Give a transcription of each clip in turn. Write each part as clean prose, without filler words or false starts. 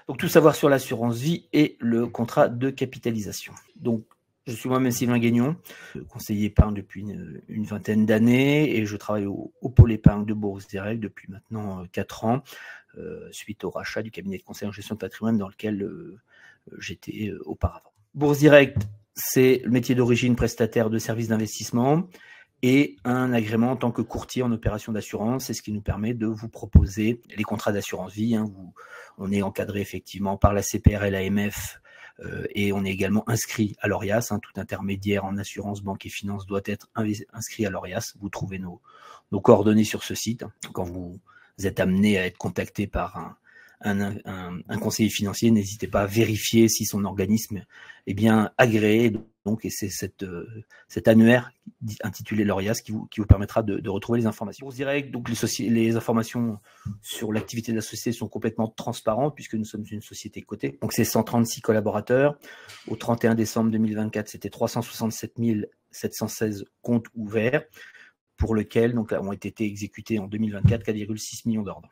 Donc, tout savoir sur l'assurance vie et le contrat de capitalisation. Donc, je suis moi-même Sylvain Guignon, conseiller épargne depuis une vingtaine d'années et je travaille au pôle épargne de Bourse Direct depuis maintenant 4 ans, suite au rachat du cabinet de conseil en gestion de patrimoine dans lequel j'étais auparavant. Bourse Direct, c'est le métier d'origine prestataire de services d'investissement et un agrément en tant que courtier en opération d'assurance. C'est ce qui nous permet de vous proposer les contrats d'assurance vie. On est encadré effectivement par la CPR et l'AMF et on est également inscrit à l'ORIAS. Tout intermédiaire en assurance, banque et finance doit être inscrit à l'ORIAS. Vous trouvez nos coordonnées sur ce site. Quand vous êtes amené à être contacté par un conseiller financier, n'hésitez pas à vérifier si son organisme est bien agréé. Donc, et c'est cet annuaire intitulé l'ORIAS qui vous permettra de retrouver les informations. Bourse Direct, donc les informations sur l'activité de la société sont complètement transparentes puisque nous sommes une société cotée. Donc, c'est 136 collaborateurs. Au 31 décembre 2024, c'était 367 716 comptes ouverts, pour lequel donc, ont été exécutés en 2024 4,6 millions d'ordres.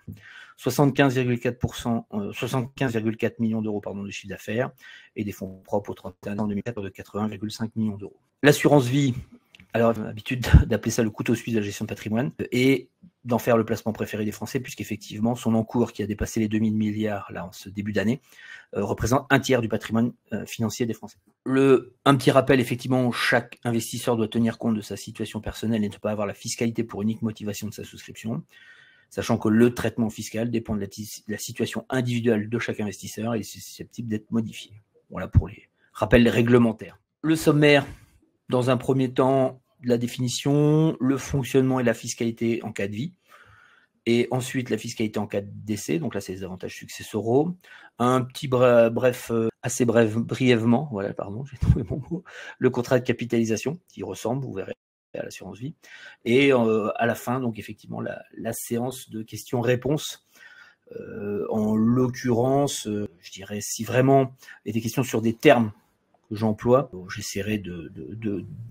75,4 millions d'euros de chiffre d'affaires et des fonds propres au 31 décembre 2004 de 80,5 millions d'euros. L'assurance vie, alors on a l'habitude d'appeler ça le couteau suisse de la gestion de patrimoine et d'en faire le placement préféré des Français puisqu'effectivement son encours qui a dépassé les 2000 milliards là en ce début d'année représente un tiers du patrimoine financier des Français. Un petit rappel, effectivement, chaque investisseur doit tenir compte de sa situation personnelle et ne pas avoir la fiscalité pour unique motivation de sa souscription, sachant que le traitement fiscal dépend de la situation individuelle de chaque investisseur et est susceptible d'être modifié. Voilà pour les rappels réglementaires. Le sommaire, dans un premier temps, la définition, le fonctionnement et la fiscalité en cas de vie, et ensuite la fiscalité en cas de décès, donc là c'est les avantages successoraux, un petit brièvement, voilà, pardon, j'ai trouvé mon mot, le contrat de capitalisation qui ressemble, vous verrez, à l'assurance vie, et à la fin, donc effectivement, la séance de questions-réponses. En l'occurrence, je dirais, si vraiment il y a des questions sur des termes que j'emploie, j'essaierai de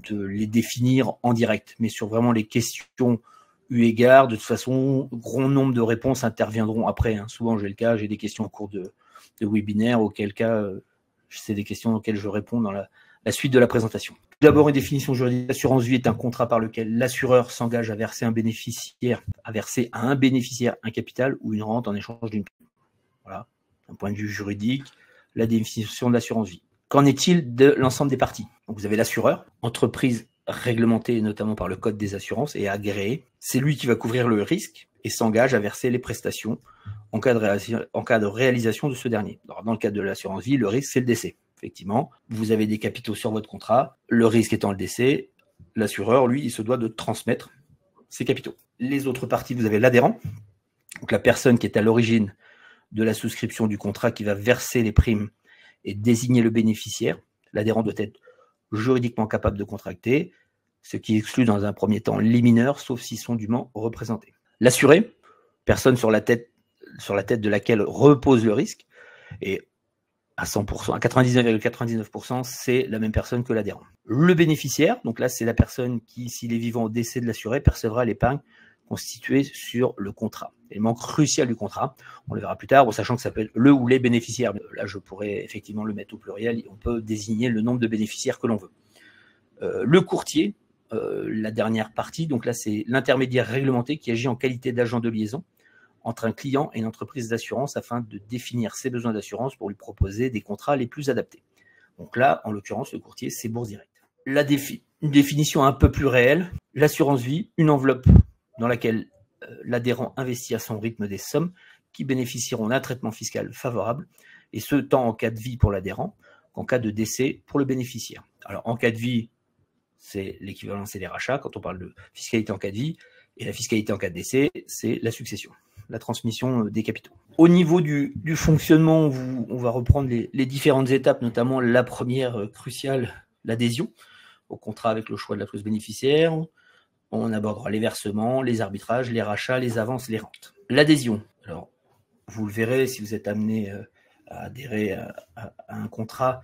les définir en direct, mais sur vraiment les questions eu égard, de toute façon, grand nombre de réponses interviendront après. Souvent, j'ai des questions en cours de webinaire, auquel cas, c'est des questions auxquelles je réponds dans la suite de la présentation. D'abord, une définition juridique. L'assurance vie est un contrat par lequel l'assureur s'engage à verser à un bénéficiaire un capital ou une rente en échange d'une prime. Voilà, d'un point de vue juridique, la définition de l'assurance vie. Qu'en est-il de l'ensemble des parties? Donc, vous avez l'assureur, entreprise réglementée notamment par le code des assurances et agréé. C'est lui qui va couvrir le risque et s'engage à verser les prestations en cas de réalisation de ce dernier. Alors, dans le cadre de l'assurance vie, le risque, c'est le décès. Effectivement, vous avez des capitaux sur votre contrat, le risque étant le décès, l'assureur, lui, il se doit de transmettre ses capitaux. Les autres parties, vous avez l'adhérent, donc la personne qui est à l'origine de la souscription du contrat qui va verser les primes et désigner le bénéficiaire. L'adhérent doit être juridiquement capable de contracter, ce qui exclut dans un premier temps les mineurs, sauf s'ils sont dûment représentés. L'assuré, personne sur la tête de laquelle repose le risque, et à 100%, à 99,99%, c'est la même personne que l'adhérent. Le bénéficiaire, donc là, c'est la personne qui, s'il est vivant au décès de l'assuré, percevra l'épargne constituée sur le contrat. Élément crucial du contrat, on le verra plus tard, sachant que ça peut être le ou les bénéficiaires. Là, je pourrais effectivement le mettre au pluriel, on peut désigner le nombre de bénéficiaires que l'on veut. Le courtier, la dernière partie, donc là, c'est l'intermédiaire réglementé qui agit en qualité d'agent de liaison entre un client et une entreprise d'assurance afin de définir ses besoins d'assurance pour lui proposer des contrats les plus adaptés. Donc là, en l'occurrence, le courtier, c'est Bourse Direct. Une définition un peu plus réelle, l'assurance vie, une enveloppe dans laquelle l'adhérent investit à son rythme des sommes qui bénéficieront d'un traitement fiscal favorable, et ce, tant en cas de vie pour l'adhérent qu'en cas de décès pour le bénéficiaire. Alors, en cas de vie, c'est l'équivalent, c'est les rachats, quand on parle de fiscalité en cas de vie, et la fiscalité en cas de décès, c'est la succession, la transmission des capitaux. Au niveau du fonctionnement, on va reprendre les différentes étapes, notamment la première cruciale, l'adhésion au contrat avec le choix de la clause bénéficiaire. On abordera les versements, les arbitrages, les rachats, les avances, les rentes. L'adhésion, alors vous le verrez si vous êtes amené à adhérer à un contrat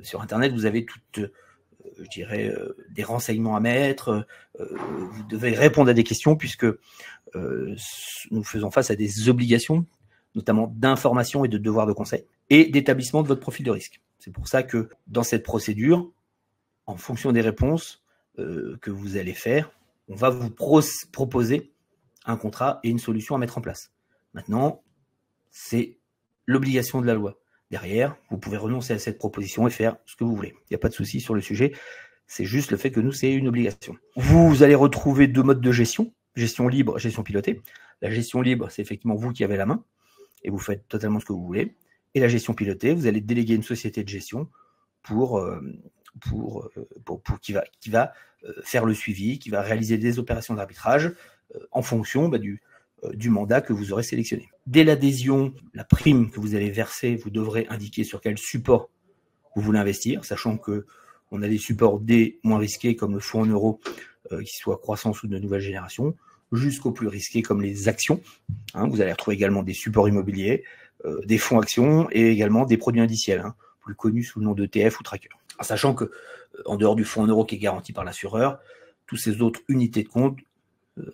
sur Internet, vous avez toutes, je dirais, des renseignements à mettre, vous devez répondre à des questions puisque nous faisons face à des obligations notamment d'information et de devoirs de conseil, et d'établissement de votre profil de risque. C'est pour ça que dans cette procédure, en fonction des réponses que vous allez faire, on va vous proposer un contrat et une solution à mettre en place. Maintenant, c'est l'obligation de la loi. Derrière, vous pouvez renoncer à cette proposition et faire ce que vous voulez. Il n'y a pas de souci sur le sujet. C'est juste le fait que nous, c'est une obligation. Vous allez retrouver 2 modes de gestion. Gestion libre, gestion pilotée. La gestion libre, c'est effectivement vous qui avez la main et vous faites totalement ce que vous voulez. Et la gestion pilotée, vous allez déléguer une société de gestion qui va faire le suivi, qui va réaliser des opérations d'arbitrage en fonction du mandat que vous aurez sélectionné. Dès l'adhésion, la prime que vous allez verser, vous devrez indiquer sur quel support vous voulez investir, sachant que on a des supports des moins risqués comme le fonds en euros, qui soit croissance ou de nouvelle génération, jusqu'aux plus risqués comme les actions. Vous allez retrouver également des supports immobiliers, des fonds actions et également des produits indiciels, plus connus sous le nom d'ETF ou tracker. Sachant que, en dehors du fonds en euros qui est garanti par l'assureur, tous ces autres unités de compte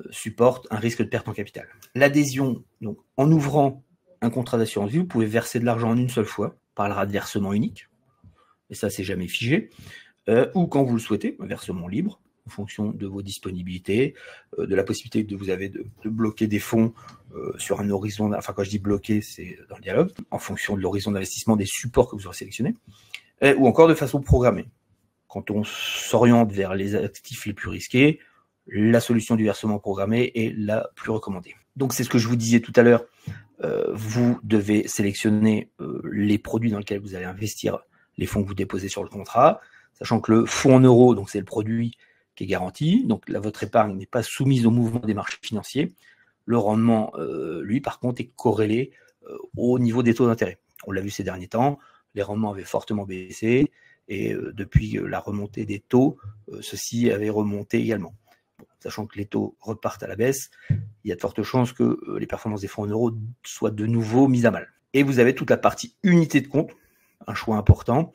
supportent un risque de perte en capital. L'adhésion, donc en ouvrant un contrat d'assurance vie, vous pouvez verser de l'argent en une seule fois par le versement unique, et ça c'est jamais figé, ou quand vous le souhaitez, un versement libre en fonction de vos disponibilités, de la possibilité que vous avez de bloquer des fonds sur un horizon, enfin quand je dis bloquer, c'est dans le dialogue, en fonction de l'horizon d'investissement des supports que vous aurez sélectionnés, ou encore de façon programmée. Quand on s'oriente vers les actifs les plus risqués, la solution du versement programmé est la plus recommandée. Donc c'est ce que je vous disais tout à l'heure, vous devez sélectionner les produits dans lesquels vous allez investir les fonds que vous déposez sur le contrat, sachant que le fonds en euros, donc c'est le produit qui est garanti, donc là votre épargne n'est pas soumise au mouvement des marchés financiers. Le rendement, lui, par contre, est corrélé au niveau des taux d'intérêt. On l'a vu ces derniers temps, les rendements avaient fortement baissé, et depuis la remontée des taux, ceci avait remonté également. Bon, sachant que les taux repartent à la baisse, il y a de fortes chances que les performances des fonds en euros soient de nouveau mises à mal. Et vous avez toute la partie unité de compte, un choix important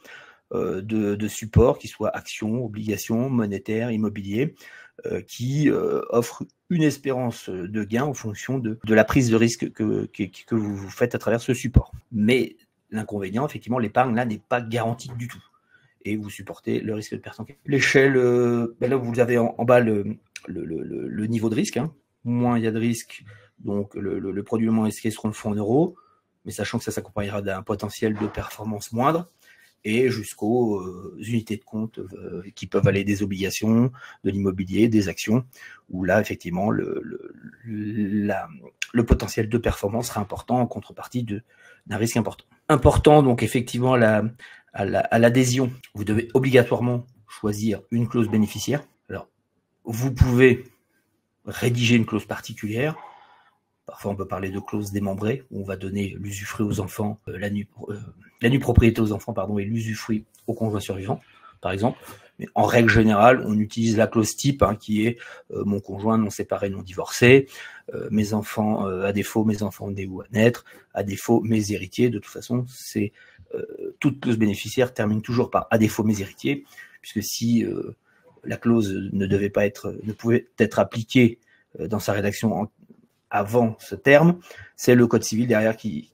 de support, qui soit actions, obligations, monétaires, immobilier, qui offre une espérance de gain en fonction de la prise de risque que vous faites à travers ce support. Mais l'inconvénient, effectivement, l'épargne là n'est pas garantie du tout. Et vous supportez le risque de perte en capital. L'échelle, là vous avez en bas le niveau de risque. Moins il y a de risque, donc le produit le moins risqué seront le fonds en euros, mais sachant que ça s'accompagnera d'un potentiel de performance moindre, et jusqu'aux unités de compte qui peuvent aller des obligations, de l'immobilier, des actions, où là, effectivement, le potentiel de performance sera important en contrepartie d'un risque important. Important, donc, effectivement, à l'adhésion, vous devez obligatoirement choisir une clause bénéficiaire. Alors, vous pouvez rédiger une clause particulière. Parfois, on peut parler de clause démembrée, où on va donner l'usufruit aux enfants, la nue propriété aux enfants, et l'usufruit aux conjoints survivants, par exemple. Mais en règle générale, on utilise la clause type, qui est mon conjoint non séparé, non divorcé, mes enfants, à défaut, mes enfants nés ou à naître, à défaut, mes héritiers. De toute façon, c'est toute clause bénéficiaire termine toujours par à défaut, mes héritiers, puisque si la clause ne pouvait être appliquée dans sa rédaction avant ce terme, c'est le code civil derrière qui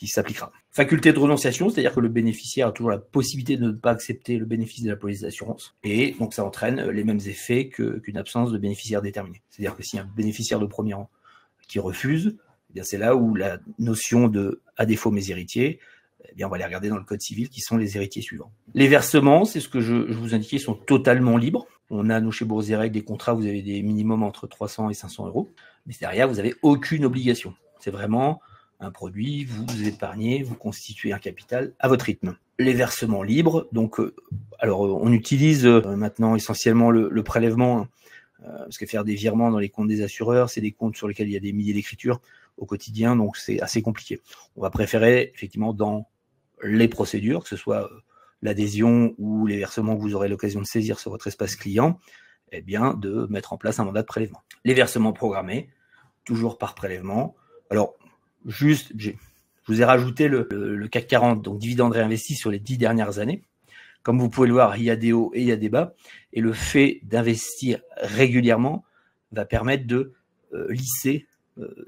s'appliquera. Faculté de renonciation, c'est-à-dire que le bénéficiaire a toujours la possibilité de ne pas accepter le bénéfice de la police d'assurance, et donc ça entraîne les mêmes effets qu'une absence de bénéficiaire déterminé. C'est-à-dire que s'il y a un bénéficiaire de premier rang qui refuse, eh bien c'est là où la notion de à défaut mes héritiers, eh bien on va les regarder dans le code civil qui sont les héritiers suivants. Les versements, c'est ce que je vous indiquais, sont totalement libres. On a, nous, chez Bourse Direct, des contrats, vous avez des minimums entre 300 et 500 euros. Mais derrière, vous n'avez aucune obligation. C'est vraiment un produit, vous épargnez, vous constituez un capital à votre rythme. Les versements libres, donc, alors on utilise maintenant essentiellement le prélèvement, parce que faire des virements dans les comptes des assureurs, c'est des comptes sur lesquels il y a des milliers d'écritures au quotidien, donc c'est assez compliqué. On va préférer, effectivement, dans les procédures, que ce soit l'adhésion ou les versements que vous aurez l'occasion de saisir sur votre espace client, eh bien, de mettre en place un mandat de prélèvement. Les versements programmés, toujours par prélèvement. Alors, juste, je vous ai rajouté le CAC 40, donc dividendes réinvestis sur les 10 dernières années. Comme vous pouvez le voir, il y a des hauts et il y a des bas. Et le fait d'investir régulièrement va permettre de lisser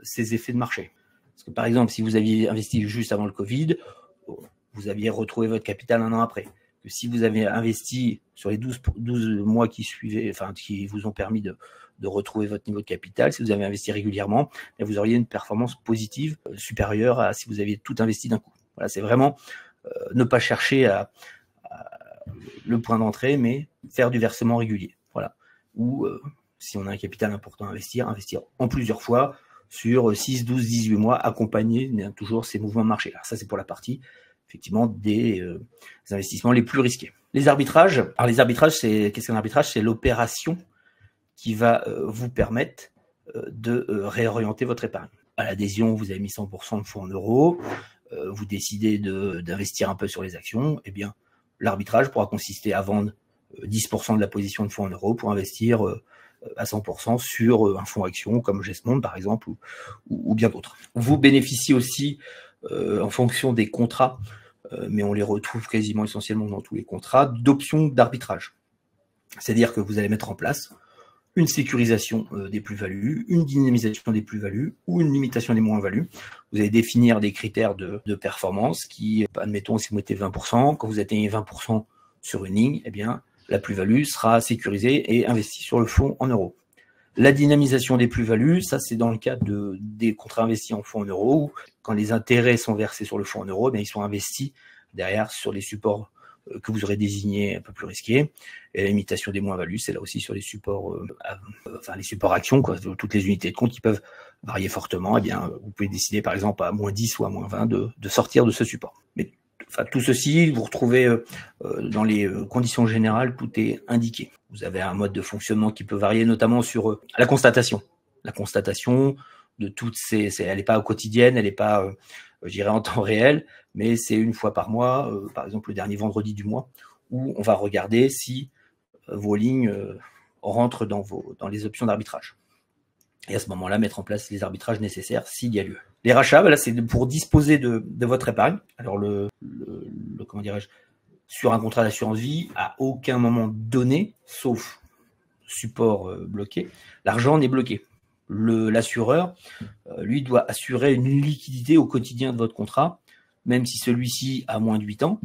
ces effets de marché. Parce que par exemple, si vous aviez investi juste avant le Covid, vous aviez retrouvé votre capital un an après. Que si vous avez investi sur les 12 mois qui suivaient, enfin qui vous ont permis de retrouver votre niveau de capital, si vous avez investi régulièrement, vous auriez une performance positive supérieure à si vous aviez tout investi d'un coup. Voilà, c'est vraiment ne pas chercher le point d'entrée, mais faire du versement régulier. Voilà. Ou si on a un capital important à investir en plusieurs fois sur 6, 12, 18 mois, accompagner toujours ces mouvements de marché. Alors ça, c'est pour la partie effectivement des investissements les plus risqués. Les arbitrages. Alors les arbitrages, qu'est-ce qu'un arbitrage? C'est l'opération qui va vous permettre de réorienter votre épargne. À l'adhésion, vous avez mis 100% de fonds en euros, vous décidez d'investir un peu sur les actions, eh bien l'arbitrage pourra consister à vendre 10% de la position de fonds en euros pour investir à 100% sur un fonds action comme Gesmond par exemple ou bien d'autres. Vous bénéficiez aussi en fonction des contrats, mais on les retrouve quasiment essentiellement dans tous les contrats, d'options d'arbitrage. C'est-à-dire que vous allez mettre en place une sécurisation des plus-values, une dynamisation des plus-values ou une limitation des moins-values. Vous allez définir des critères de performance qui, admettons, si vous mettez 20%, quand vous atteignez 20% sur une ligne, eh bien, la plus-value sera sécurisée et investie sur le fonds en euros. La dynamisation des plus-values, ça c'est dans le cas des contrats investis en fonds en euros, où quand les intérêts sont versés sur le fonds en euros, eh ils sont investis derrière sur les supports que vous aurez désignés un peu plus risqués. Et la limitation des moins-values, c'est là aussi sur les supports, les supports actions, quoi, toutes les unités de compte qui peuvent varier fortement. Eh bien, vous pouvez décider par exemple à moins 10 ou à moins 20 de sortir de ce support. Mais tout ceci, vous retrouvez dans les conditions générales, tout est indiqué. Vous avez un mode de fonctionnement qui peut varier, notamment sur la constatation. La constatation de toutes elle n'est pas quotidienne, elle n'est pas, je dirais, en temps réel, mais c'est une fois par mois, par exemple le dernier vendredi du mois, où on va regarder si vos lignes rentrent dans les options d'arbitrage. Et à ce moment-là, mettre en place les arbitrages nécessaires s'il y a lieu. Les rachats, là, c'est pour disposer de votre épargne. Alors, comment dirais-je, sur un contrat d'assurance vie, à aucun moment donné, sauf support bloqué, l'argent n'est bloqué. L'assureur, lui, doit assurer une liquidité au quotidien de votre contrat, même si celui-ci a moins de 8 ans.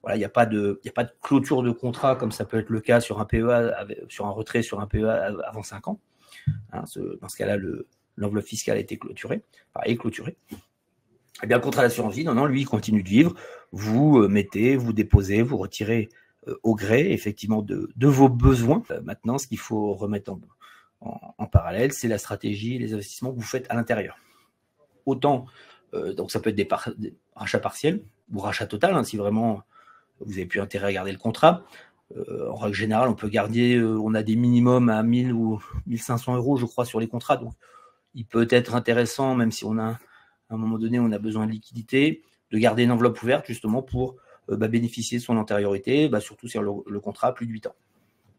Voilà, il n'y a pas de clôture de contrat comme ça peut être le cas sur un PEA, sur un retrait sur un PEA avant 5 ans. Hein, dans ce cas-là, l'enveloppe fiscale a été clôturée, est clôturée. Eh bien, le contrat d'assurance vie, non, lui, il continue de vivre. Vous mettez, vous déposez, vous retirez au gré, effectivement, de vos besoins. Maintenant, ce qu'il faut remettre en parallèle, c'est la stratégie et les investissements que vous faites à l'intérieur. Autant, donc ça peut être des rachats partiels ou rachats total, hein, si vraiment vous avez plus intérêt à garder le contrat. En règle générale, on peut garder, on a des minimums à 1000 ou 1500 euros, je crois, sur les contrats. Donc, il peut être intéressant, même si à un moment donné, on a besoin de liquidité, de garder une enveloppe ouverte, justement, pour bénéficier de son antériorité, surtout sur le contrat à plus de 8 ans.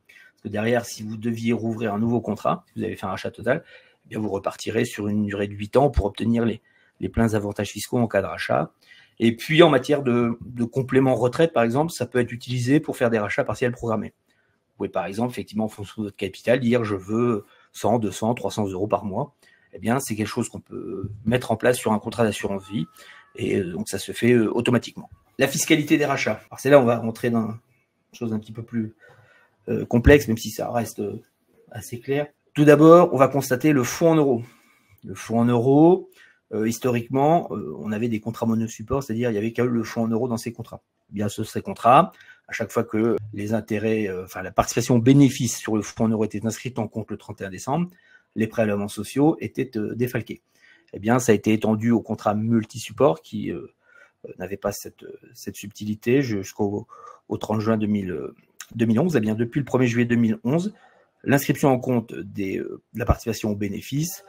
Parce que derrière, si vous deviez rouvrir un nouveau contrat, si vous avez fait un rachat total, eh bien, vous repartirez sur une durée de 8 ans pour obtenir les pleins avantages fiscaux en cas de rachat. Et puis, en matière de complément retraite, par exemple, ça peut être utilisé pour faire des rachats partiels programmés. Vous pouvez, par exemple, effectivement, en fonction de votre capital, dire je veux 100, 200, 300 euros par mois. Eh bien, c'est quelque chose qu'on peut mettre en place sur un contrat d'assurance vie. Et donc, ça se fait automatiquement. La fiscalité des rachats. Alors, c'est là on va rentrer dans une chose un petit peu plus complexe, même si ça reste assez clair. Tout d'abord, on va constater le fonds en euros. Le fonds en euros, historiquement, on avait des contrats monosupport, c'est-à-dire il y avait que le fonds en euros dans ces contrats. Bien sûr, ces contrats, à chaque fois que les intérêts, la participation aux bénéfices sur le fonds en euros était inscrite en compte le 31 décembre, les prélèvements sociaux étaient défalqués. Eh bien, ça a été étendu aux contrats multi-support qui n'avaient pas cette subtilité jusqu'au 30 juin 2011. Eh bien, depuis le 1er juillet 2011, l'inscription en compte de la participation aux bénéfices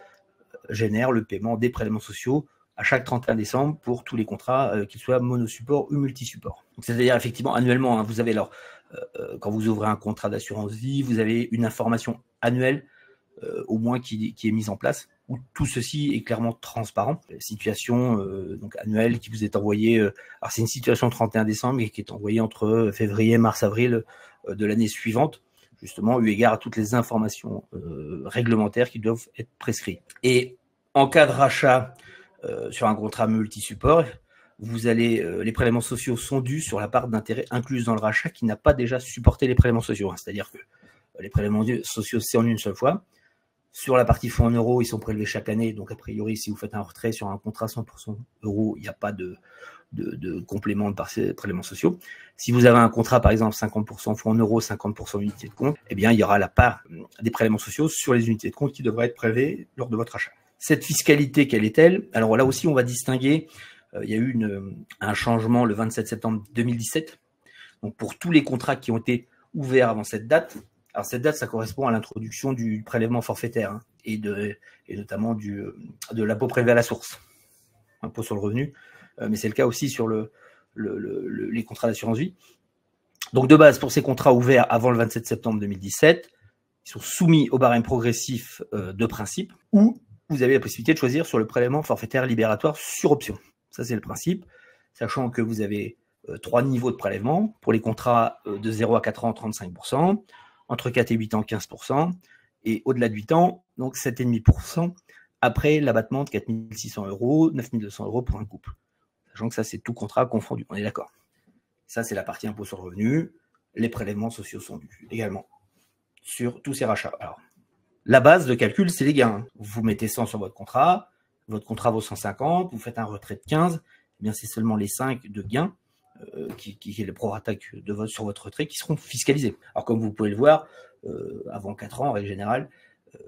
génère le paiement des prélèvements sociaux à chaque 31 décembre pour tous les contrats, qu'ils soient monosupport ou multisupport. C'est-à-dire, effectivement, annuellement, hein, vous avez quand vous ouvrez un contrat d'assurance vie, vous avez une information annuelle, au moins qui est mise en place, où tout ceci est clairement transparent. La situation donc annuelle qui vous est envoyée, alors c'est une situation 31 décembre et qui est envoyée entre février, mars, avril de l'année suivante, justement, eu égard à toutes les informations réglementaires qui doivent être prescrites. Et en cas de rachat sur un contrat multi-support, les prélèvements sociaux sont dus sur la part d'intérêt incluse dans le rachat qui n'a pas déjà supporté les prélèvements sociaux. C'est-à-dire que les prélèvements sociaux, c'est en une seule fois. Sur la partie fonds en euros, ils sont prélevés chaque année. Donc, a priori, si vous faites un retrait sur un contrat 100% euros, il n'y a pas de complément de prélèvements sociaux. Si vous avez un contrat, par exemple, 50% fonds en euros, 50% unités de compte, eh bien, il y aura la part des prélèvements sociaux sur les unités de compte qui devraient être prélevées lors de votre achat. Cette fiscalité, quelle est-elle? Alors là aussi, on va distinguer. Il y a eu un changement le 27 septembre 2017. Donc, pour tous les contrats qui ont été ouverts avant cette date, alors cette date, ça correspond à l'introduction du prélèvement forfaitaire et notamment de l'impôt prélevé à la source, impôt sur le revenu, mais c'est le cas aussi sur les contrats d'assurance vie. Donc de base, pour ces contrats ouverts avant le 27 septembre 2017, ils sont soumis au barème progressif de principe, où vous avez la possibilité de choisir sur le prélèvement forfaitaire libératoire sur option. Ça, c'est le principe, sachant que vous avez 3 niveaux de prélèvement. Pour les contrats de 0 à 4 ans, 35%, entre 4 et 8 ans, 15%, et au-delà de 8 ans, donc 7,5% après l'abattement de 4 600 €, 9 200 € pour un couple. Sachant que ça, c'est tout contrat confondu, on est d'accord. Ça, c'est la partie impôt sur le revenu. Les prélèvements sociaux sont dus également sur tous ces rachats. Alors, la base de calcul, c'est les gains. Vous mettez 100 sur votre contrat vaut 150, vous faites un retrait de 15, eh bien c'est seulement les 5 de gains qui est le prorata sur votre retrait qui seront fiscalisés. Alors comme vous pouvez le voir, avant 4 ans, en règle générale,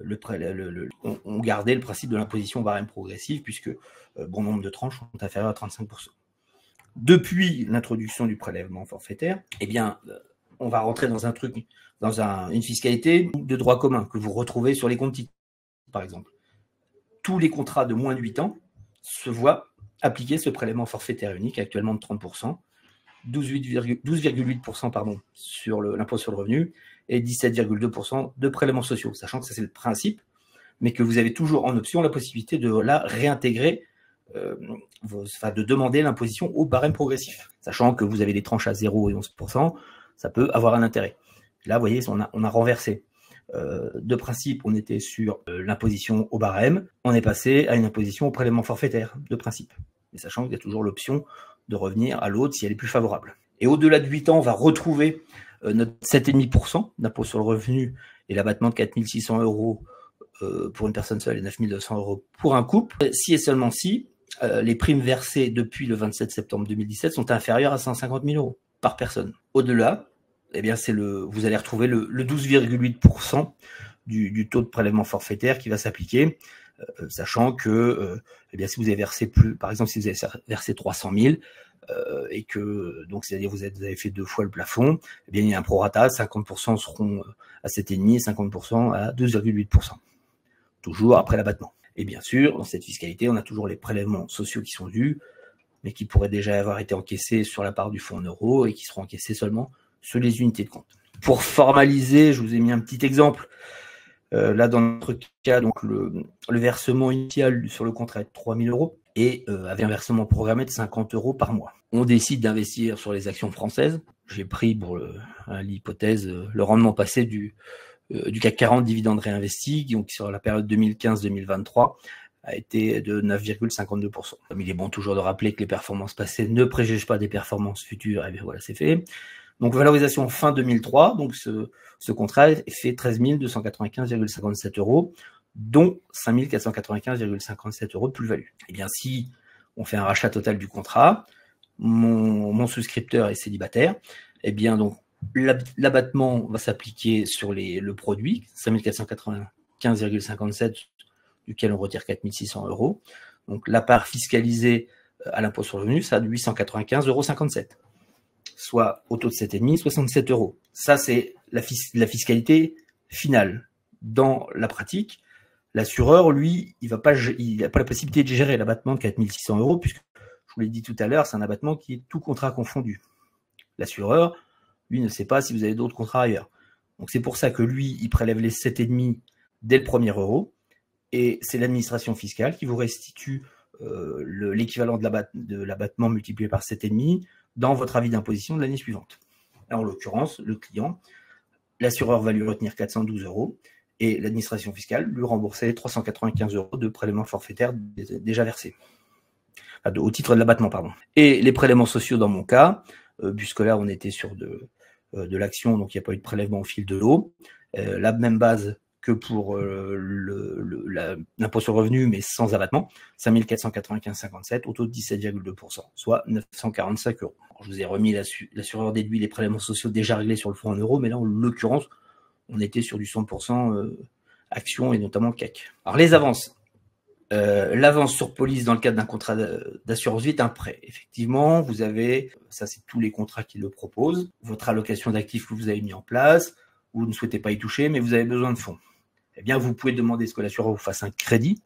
on gardait le principe de l'imposition barème progressive puisque bon nombre de tranches sont inférieures à 35%. Depuis l'introduction du prélèvement forfaitaire, eh bien, on va rentrer dans une fiscalité de droit commun que vous retrouvez sur les comptes titres, par exemple. Tous les contrats de moins de 8 ans se voient appliquer ce prélèvement forfaitaire unique, actuellement de 30%, 12,8% sur l'impôt sur le revenu et 17,2% de prélèvements sociaux, sachant que ça c'est le principe, mais que vous avez toujours en option la possibilité de la réintégrer, de demander l'imposition au barème progressif, sachant que vous avez des tranches à 0 et 11%, ça peut avoir un intérêt. Là, vous voyez, on a renversé. De principe, on était sur l'imposition au barème, on est passé à une imposition au prélèvement forfaitaire, de principe. Mais sachant qu'il y a toujours l'option de revenir à l'autre si elle est plus favorable. Et au-delà de 8 ans, on va retrouver notre 7,5% d'impôt sur le revenu et l'abattement de 4 600 € pour une personne seule et 9 200 € pour un couple, si et seulement si les primes versées depuis le 27 septembre 2017 sont inférieures à 150 000 € par personne. Au-delà, eh bien, vous allez retrouver le 12,8% du taux de prélèvement forfaitaire qui va s'appliquer, sachant que eh bien, si vous avez versé par exemple, si vous avez versé 300 000 et que, donc, c'est-à-dire vous avez fait 2 fois le plafond, eh bien, il y a un prorata, 50% seront à 7,5 et 50% à 2,8%. Toujours après l'abattement. Et bien sûr, dans cette fiscalité, on a toujours les prélèvements sociaux qui sont dus, mais qui pourraient déjà avoir été encaissés sur la part du fonds en euros et qui seront encaissés seulement sur les unités de compte. Pour formaliser, je vous ai mis un petit exemple. Là, dans notre cas, donc le versement initial sur le contrat est de 3 000 € et avait un versement programmé de 50 € par mois. On décide d'investir sur les actions françaises. J'ai pris pour l'hypothèse le rendement passé du CAC 40 dividendes réinvestis, donc sur la période 2015-2023, a été de 9,52%. Comme il est bon toujours de rappeler que les performances passées ne préjugent pas des performances futures, et bien voilà, c'est fait. Donc valorisation fin 2003, donc ce contrat fait 13 295,57 €, dont 5 495,57 € de plus-value. Et bien si on fait un rachat total du contrat, mon souscripteur est célibataire, et bien donc l'abattement va s'appliquer sur le produit, 5 495,57 duquel on retire 4 600 €. Donc la part fiscalisée à l'impôt sur le revenu, ça a de 895,57 €. Soit au taux de 7,5, 67 €. Ça, c'est la fiscalité finale. Dans la pratique, l'assureur, lui, il n'a pas la possibilité de gérer l'abattement de 4 600 €, puisque, je vous l'ai dit tout à l'heure, c'est un abattement qui est tout contrat confondu. L'assureur, lui, ne sait pas si vous avez d'autres contrats ailleurs. Donc, c'est pour ça que lui, il prélève les 7,5 dès le premier euro, et c'est l'administration fiscale qui vous restitue l'équivalent de l'abattement multiplié par 7,5 dans votre avis d'imposition de l'année suivante. Là, en l'occurrence, le client, l'assureur va lui retenir 412 € et l'administration fiscale lui rembourser 395 € de prélèvement forfaitaire déjà versé. au titre de l'abattement, pardon. Et les prélèvements sociaux dans mon cas, puisque là on était sur de l'action, donc il n'y a pas eu de prélèvement au fil de l'eau. La même base que pour l'impôt sur le revenu, mais sans abattement, 5 495,57 au taux de 17,2%, soit 945 €. Je vous ai remis l'assureur déduit les prélèvements sociaux déjà réglés sur le fonds en euros, mais là, en l'occurrence, on était sur du 100% action et notamment CAC. Alors, les avances. L'avance sur police dans le cadre d'un contrat d'assurance vie est un prêt. Effectivement, vous avez, ça c'est tous les contrats qui le proposent, votre allocation d'actifs que vous avez mis en place, vous ne souhaitez pas y toucher, mais vous avez besoin de fonds. Eh bien, vous pouvez demander ce que l'assureur vous fasse un crédit,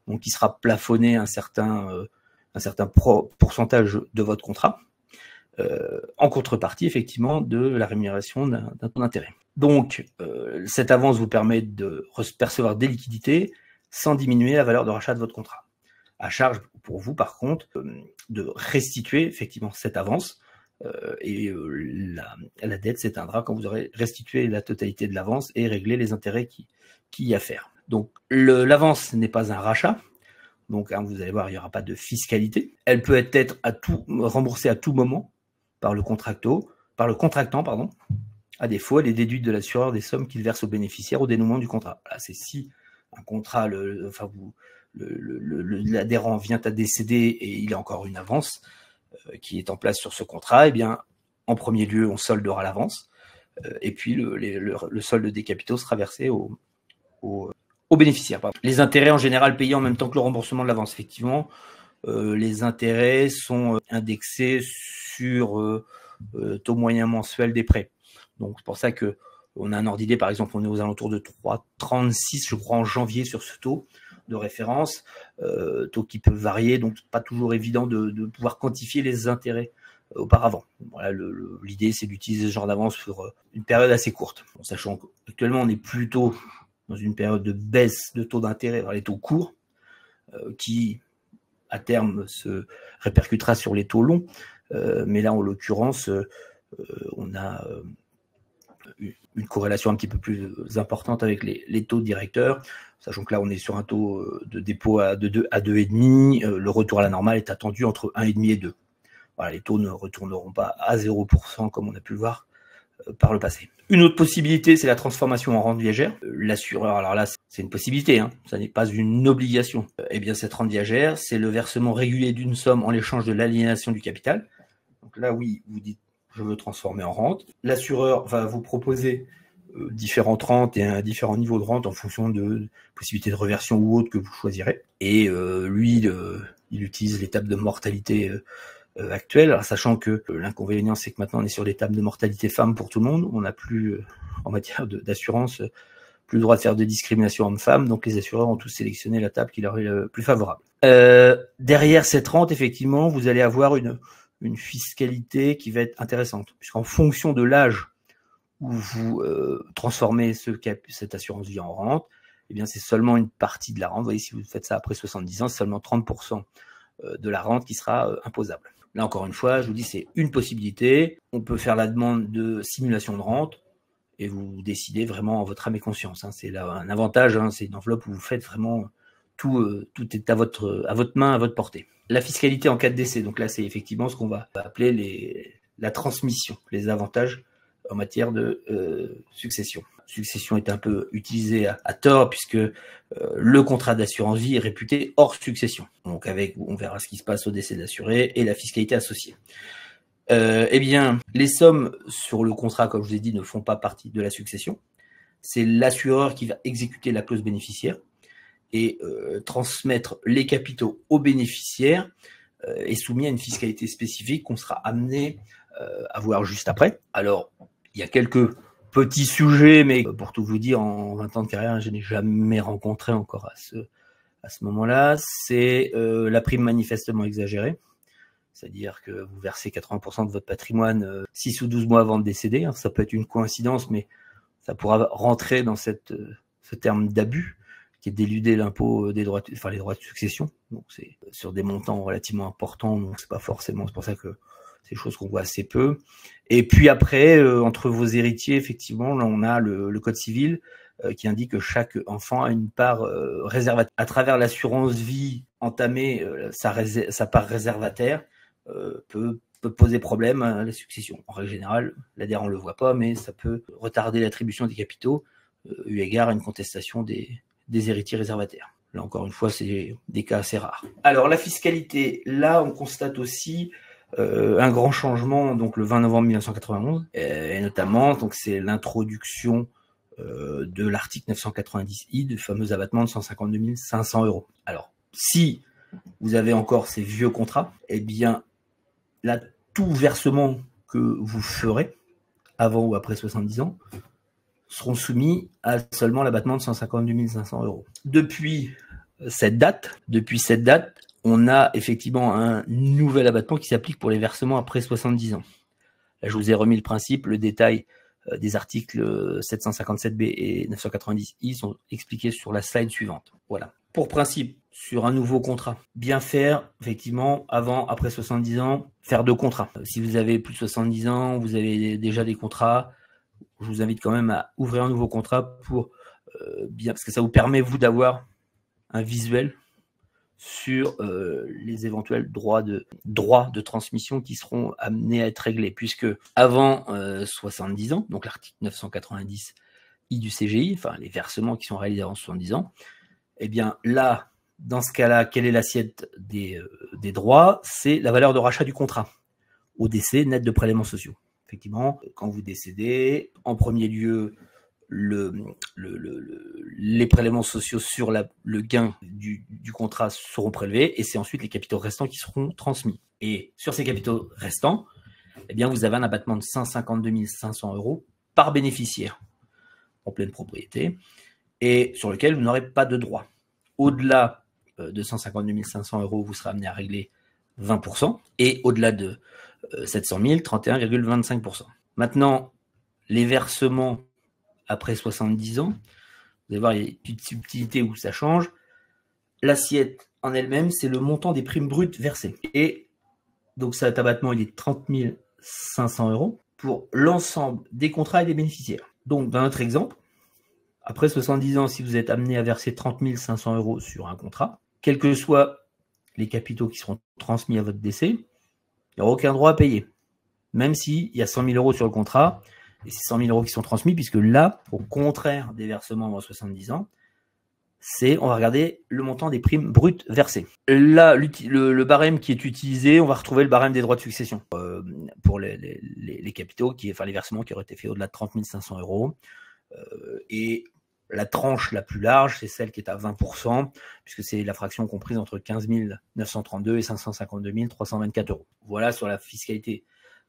donc qui sera plafonné à un certain pourcentage de votre contrat, en contrepartie, effectivement, de la rémunération d'un taux d'intérêt. Donc, cette avance vous permet de percevoir des liquidités sans diminuer la valeur de rachat de votre contrat. À charge pour vous, par contre, de restituer effectivement cette avance et la dette s'éteindra quand vous aurez restitué la totalité de l'avance et réglé les intérêts qui y a à faire. Donc, l'avance n'est pas un rachat. Donc, vous allez voir, il n'y aura pas de fiscalité. Elle peut être remboursée à tout moment par le contractant, À défaut, elle est déduite de l'assureur des sommes qu'il verse aux bénéficiaires au dénouement du contrat. Voilà, c'est si un contrat, l'adhérent vient à décéder et il a encore une avance qui est en place sur ce contrat, eh bien, en premier lieu, on soldera l'avance et puis le solde des capitaux sera versé aux bénéficiaires. Pardon. Les intérêts en général payés en même temps que le remboursement de l'avance. Effectivement, les intérêts sont indexés sur taux moyen mensuel des prêts. Donc, c'est pour ça que on a un ordre d'idée, par exemple, on est aux alentours de 3,36, je crois, en janvier sur ce taux de référence, taux qui peut varier, donc pas toujours évident de pouvoir quantifier les intérêts auparavant. Voilà, l'idée, c'est d'utiliser ce genre d'avance sur une période assez courte, sachant qu'actuellement, on est plutôt dans une période de baisse de taux d'intérêt vers les taux courts, qui, à terme, se répercutera sur les taux longs, mais là, en l'occurrence, on a une corrélation un petit peu plus importante avec les taux directeurs, sachant que là on est sur un taux de dépôt à 2,5, le retour à la normale est attendu entre 1,5 et 2. Voilà, les taux ne retourneront pas à 0% comme on a pu le voir par le passé. Une autre possibilité, c'est la transformation en rente viagère. L'assureur, alors là c'est une possibilité, ça n'est pas une obligation. Eh bien cette rente viagère, c'est le versement régulier d'une somme en l'échange de l'aliénation du capital. Donc là oui, vous dites je veux transformer en rente. L'assureur va vous proposer différentes rentes et un différent niveau de rente en fonction de possibilités de reversion ou autre que vous choisirez. Et lui, il utilise les tables de mortalité actuelles, alors, sachant que l'inconvénient, c'est que maintenant, on est sur des tables de mortalité femmes pour tout le monde. On n'a plus, en matière d'assurance, plus le droit de faire de discrimination homme-femme. Donc, les assureurs ont tous sélectionné la table qui leur est le plus favorable. Derrière cette rente, effectivement, vous allez avoir une fiscalité qui va être intéressante, puisqu'en fonction de l'âge où vous transformez cette assurance vie en rente, eh bien c'est seulement une partie de la rente. Vous voyez, si vous faites ça après 70 ans, c'est seulement 30% de la rente qui sera imposable. Là, encore une fois, je vous dis, c'est une possibilité. On peut faire la demande de simulation de rente et vous décidez vraiment en votre âme et conscience. C'est là un avantage, c'est une enveloppe où vous faites vraiment tout est à votre main, à votre portée. La fiscalité en cas de décès, donc là c'est effectivement ce qu'on va appeler la transmission, les avantages en matière de succession. Succession est un peu utilisée à tort puisque le contrat d'assurance vie est réputé hors succession. Donc on verra ce qui se passe au décès de l'assuré et la fiscalité associée. Eh bien, les sommes sur le contrat, comme je vous ai dit, ne font pas partie de la succession. C'est l'assureur qui va exécuter la clause bénéficiaire et transmettre les capitaux aux bénéficiaires est soumis à une fiscalité spécifique qu'on sera amené à voir juste après. Alors, il y a quelques petits sujets, mais pour tout vous dire, en 20 ans de carrière, je n'ai jamais rencontré encore à ce moment-là. C'est la prime manifestement exagérée, c'est-à-dire que vous versez 80% de votre patrimoine 6 ou 12 mois avant de décéder. Ça peut être une coïncidence, mais ça pourra rentrer dans ce terme d'abus, qui est d'éluder l'impôt des droits, les droits de succession. Donc c'est sur des montants relativement importants, donc c'est pas forcément, c'est pour ça que c'est des choses qu'on voit assez peu. Et puis après, entre vos héritiers, effectivement, là on a le code civil qui indique que chaque enfant a une part réservataire. À travers l'assurance vie entamée, sa part réservataire peut poser problème à la succession. En règle générale, l'adhérent ne le voit pas, mais ça peut retarder l'attribution des capitaux eu égard à une contestation des héritiers réservataires. Là, encore une fois, c'est des cas assez rares. Alors, la fiscalité, là, on constate aussi un grand changement, donc le 20 novembre 1991, et notamment, donc c'est l'introduction de l'article 990I, du fameux abattement de 152 500 €. Alors, si vous avez encore ces vieux contrats, eh bien, là, tout versement que vous ferez, avant ou après 70 ans, seront soumis à seulement l'abattement de 152 500 €. Depuis cette date, on a effectivement un nouvel abattement qui s'applique pour les versements après 70 ans. Là, je vous ai remis le principe, le détail des articles 757B et 990I sont expliqués sur la slide suivante. Voilà. Pour principe, sur un nouveau contrat, bien faire, effectivement, avant, après 70 ans, faire 2 contrats. Si vous avez plus de 70 ans, vous avez déjà des contrats, je vous invite quand même à ouvrir un nouveau contrat pour parce que ça vous permet, vous, d'avoir un visuel sur les éventuels droits de transmission qui seront amenés à être réglés, puisque avant 70 ans, donc l'article 990 I du CGI, enfin les versements qui sont réalisés avant 70 ans, eh bien là, dans ce cas-là, quelle est l'assiette des droits? C'est la valeur de rachat du contrat au décès net de prélèvements sociaux. Effectivement, quand vous décédez, en premier lieu, les prélèvements sociaux sur le gain du contrat seront prélevés, et c'est ensuite les capitaux restants qui seront transmis. Et sur ces capitaux restants, eh bien, vous avez un abattement de 152 500 € par bénéficiaire en pleine propriété, et sur lequel vous n'aurez pas de droit. Au-delà de 152 500 €, vous serez amené à régler 20%, et au-delà de 700 000, 31,25%. Maintenant, les versements après 70 ans, vous allez voir, il y a une petite subtilité où ça change. L'assiette en elle-même, c'est le montant des primes brutes versées. Et donc cet abattement, il est de 30 500 € pour l'ensemble des contrats et des bénéficiaires. Donc dans notre exemple, après 70 ans, si vous êtes amené à verser 30 500 € sur un contrat, quels que soient les capitaux qui seront transmis à votre décès, il n'y aura aucun droit à payer. Même s'il y a 100 000 € sur le contrat, et c'est 100 000 € qui sont transmis, puisque là, au contraire des versements avant 70 ans, on va regarder le montant des primes brutes versées. Là, le barème qui est utilisé, on va retrouver le barème des droits de succession pour les capitaux, enfin les versements qui auraient été faits au-delà de 30 500 €. Et la tranche la plus large, c'est celle qui est à 20%, puisque c'est la fraction comprise entre 15 932 et 552 324 €. Voilà sur la fiscalité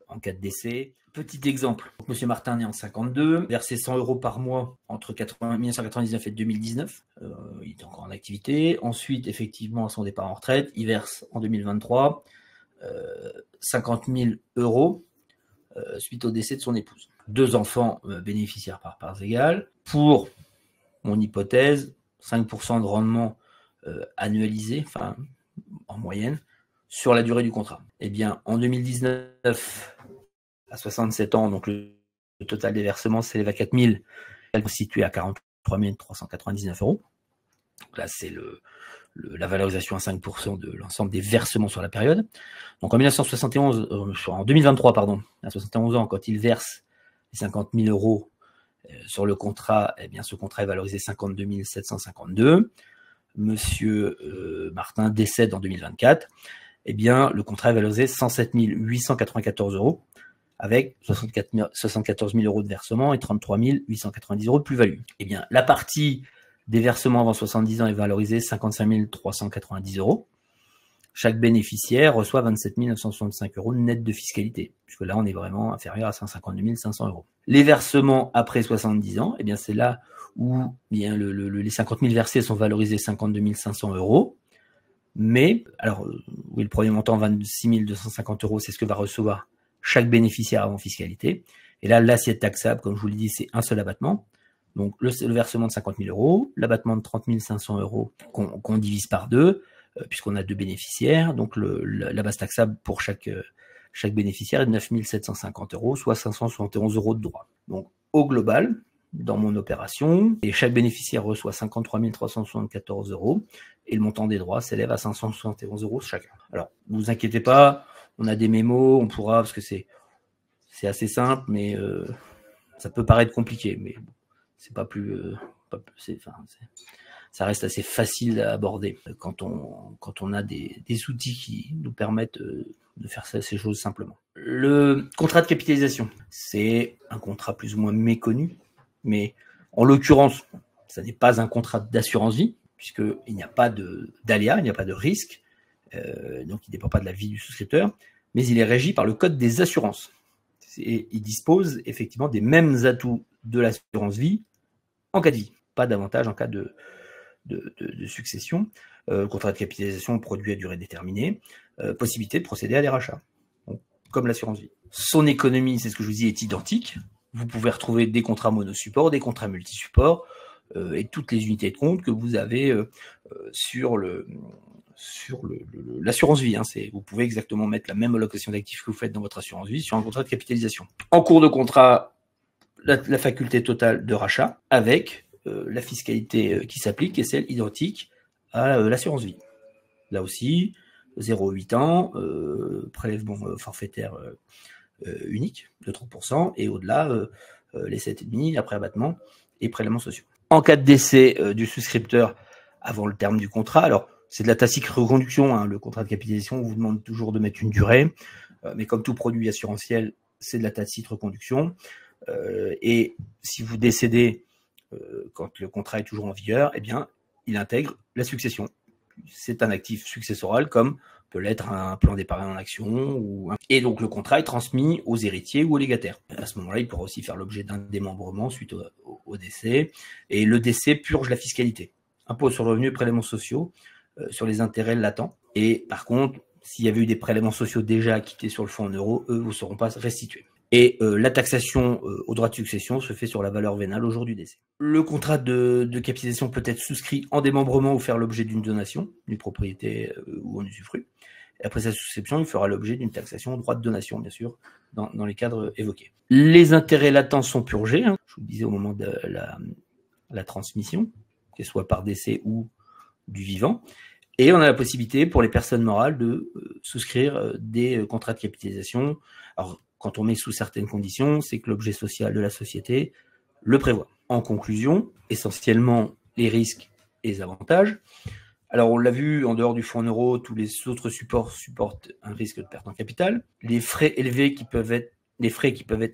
en cas de décès. Petit exemple, Monsieur Martin né en 52, versé 100 € par mois entre 1999 et 2019, il était encore en activité. Ensuite, effectivement, à son départ en retraite, il verse en 2023 50 000 € suite au décès de son épouse. 2 enfants bénéficiaires par parts égales. Pour mon hypothèse, 5% de rendement annualisé, enfin en moyenne, sur la durée du contrat. Eh bien, en 2019, à 67 ans, donc le total des versements s'élève à 4 000, constitué à 43 399 €. Donc là, c'est la valorisation à 5% de l'ensemble des versements sur la période. Donc en 2023, pardon, à 71 ans, quand il verse les 50 000 € sur le contrat, eh bien, ce contrat est valorisé 52 752. Monsieur Martin décède en 2024. Eh bien, le contrat est valorisé 107 894 € avec 74 000 € de versement et 33 890 € de plus-value. Eh bien, la partie des versements avant 70 ans est valorisée 55 390 €. Chaque bénéficiaire reçoit 27 965 € net de fiscalité, puisque là, on est vraiment inférieur à 152 500 €. Les versements après 70 ans, eh bien, c'est là où bien, les 50 000 versés sont valorisés 52 500 €. Mais, alors, oui, le premier montant, 26 250 €, c'est ce que va recevoir chaque bénéficiaire avant fiscalité. Et là, l'assiette taxable, comme je vous l'ai dit, c'est un seul abattement. Donc, le versement de 50 000 €, l'abattement de 30 500 € qu'on divise par 2, puisqu'on a 2 bénéficiaires. Donc, la base taxable pour chaque bénéficiaire est de 9 750 €, soit 571 € de droit. Donc, au global, dans mon opération et chaque bénéficiaire reçoit 53 374 € et le montant des droits s'élève à 571 € chacun. Alors, ne vous inquiétez pas, on a des mémos, on pourra, parce que c'est assez simple, mais ça peut paraître compliqué, mais c'est pas plus... ça reste assez facile à aborder quand on a des outils qui nous permettent de faire ces choses simplement. Le contrat de capitalisation, c'est un contrat plus ou moins méconnu, mais en l'occurrence, ça n'est pas un contrat d'assurance vie, puisqu'il n'y a pas d'aléa, il n'y a pas de risque, donc il ne dépend pas de la vie du souscripteur, mais il est régi par le code des assurances. Et il dispose effectivement des mêmes atouts de l'assurance vie en cas de vie, pas davantage en cas de succession. Contrat de capitalisation, produit à durée déterminée, possibilité de procéder à des rachats, donc, comme l'assurance vie. Son économie, c'est ce que je vous dis, est identique. Vous pouvez retrouver des contrats monosupports, des contrats multisupports et toutes les unités de compte que vous avez sur l'assurance vie. Vous pouvez exactement mettre la même allocation d'actifs que vous faites dans votre assurance vie sur un contrat de capitalisation. En cours de contrat, la faculté totale de rachat avec la fiscalité qui s'applique est celle identique à l'assurance vie. Là aussi, 0,8 ans, prélèvement forfaitaire unique de 30% et au-delà, les 7,5 après abattement et prélèvements sociaux. En cas de décès du souscripteur avant le terme du contrat, alors c'est de la tacite reconduction, le contrat de capitalisation vous demande toujours de mettre une durée, mais comme tout produit assurantiel, c'est de la tacite reconduction. Et si vous décédez quand le contrat est toujours en vigueur, eh bien, il intègre la succession. C'est un actif successoral comme peut l'être un plan d'épargne en action. Et donc le contrat est transmis aux héritiers ou aux légataires. À ce moment-là, il pourra aussi faire l'objet d'un démembrement suite au décès. Et le décès purge la fiscalité. Impôt sur le revenu et prélèvements sociaux sur les intérêts latents. Et par contre, s'il y avait eu des prélèvements sociaux déjà acquittés sur le fonds en euros, eux ne vous seront pas restitués. Et la taxation au droit de succession se fait sur la valeur vénale au jour du décès. Le contrat de capitalisation peut être souscrit en démembrement ou faire l'objet d'une donation, d'une propriété ou en usufruit. Et après sa souscription, il fera l'objet d'une taxation au droit de donation, bien sûr, dans les cadres évoqués. Les intérêts latents sont purgés, je vous le disais au moment de la transmission, que ce soit par décès ou du vivant. Et on a la possibilité pour les personnes morales de souscrire des contrats de capitalisation. Alors, quand on met sous certaines conditions, c'est que l'objet social de la société le prévoit. En conclusion, essentiellement les risques et les avantages. Alors on l'a vu, en dehors du fonds en euros, tous les autres supports supportent un risque de perte en capital. Les frais qui peuvent être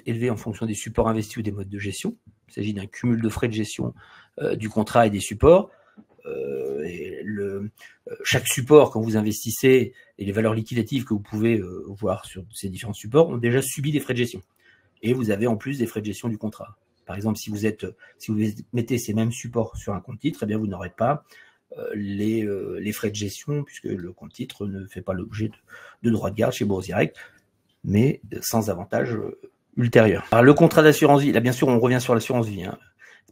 élevés en fonction des supports investis ou des modes de gestion. Il s'agit d'un cumul de frais de gestion du contrat et des supports. Chaque support, quand vous investissez, et les valeurs liquidatives que vous pouvez voir sur ces différents supports ont déjà subi des frais de gestion. Et vous avez en plus des frais de gestion du contrat. Par exemple, si vous mettez ces mêmes supports sur un compte titre, eh bien vous n'aurez pas les frais de gestion, puisque le compte titre ne fait pas l'objet de droits de garde chez Bourse Direct, mais sans avantage ultérieur. Alors, le contrat d'assurance vie, là bien sûr on revient sur l'assurance vie,